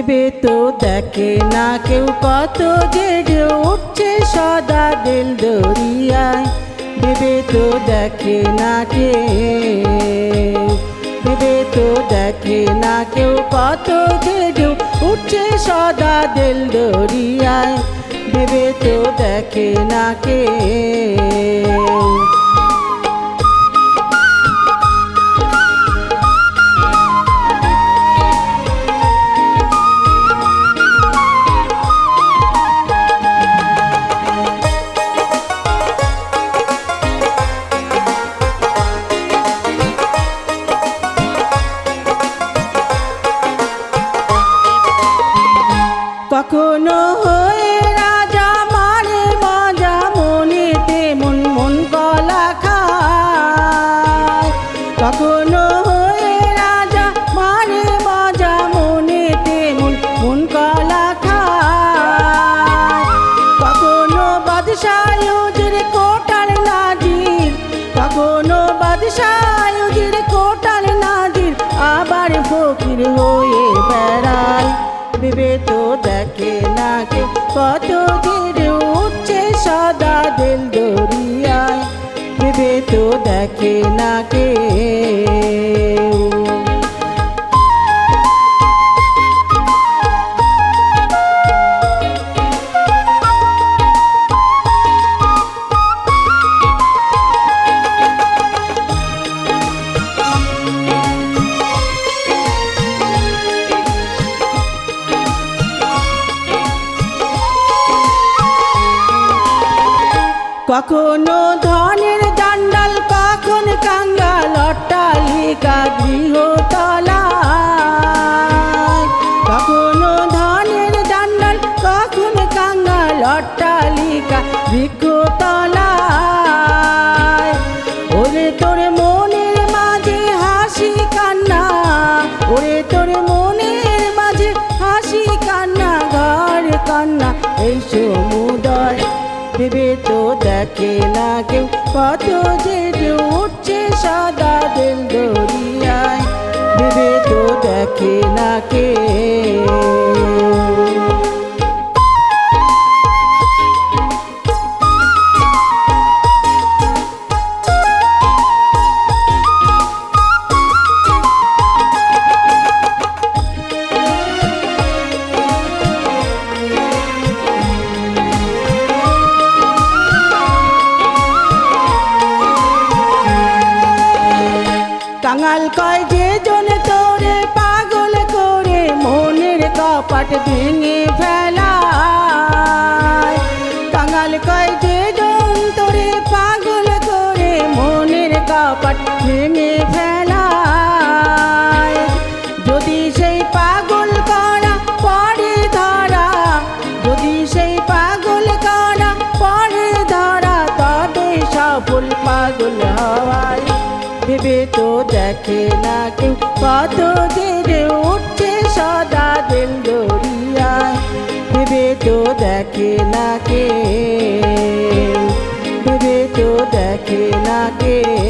ভেবে তো দেখে না কেউ কত যে ঢেউ উঠছে সদা দিল দরিয়ায়। ভেবে তো দেখে না কেউ, ভেবে তো দেখে না কেউ কত যে ঢেউ উঠছে সদা দিল দরিয়ায়। ভেবে তো দেখে না কেউ। কখনো হয়ে রাজা মারে মজা মনেতে মন মন কলা খায়। কখনো হয়ে রাজা মারে মজা মনেতে মন মন কলা খায়। কখনো বাদশাহের কোটাল নাজির, কখনো বাদশাহের কোটাল নাজির, আবার ফকির হয়ে বেড়ায়। ভেবে তো দেখে না কে কত যে উঠছে সদা দিল দরিয়ায়। ভেবে তো দেখে না কে। কখনো ধনের জান্ডাল, কখন কাঙ্গাল অট্টালিকা গৃহতলায়। কখনো ধনের জান্ডাল, কখন কাঙ্গাল অট্টালিকা গৃহতলায়। ওরে তোর মনের মাঝে হাসি কান্না, ওরে তোর মনের মাঝে হাসি কান্না, ঘর কান্না এই সমুদয়। ভেবে তো দেখে না কেউ কত যে উঠছে সদা দিল দরিয়ায়। ভেবে তো দেখে না কেউ। কাঙাল কয় যে জন তোরে পাগল করে মনের কপাট ভেঙে ফেলায়। কাঙাল কয় যে জন তোরে পাগল করে মনের কপাট ভেঙে ফেলায়। যদি সেই পাগল করা পড়ে ধরা, যদি সেই পাগল করা পড়ে ধরা, তবে সফল পাগল হওয়ায়। ভেবে তো দেখে না কেউ কত যে উঠছে সদা দিল দরিয়ায়। ভেবে তো দেখে না কেউ, ভেবে তো দেখে না কেউ।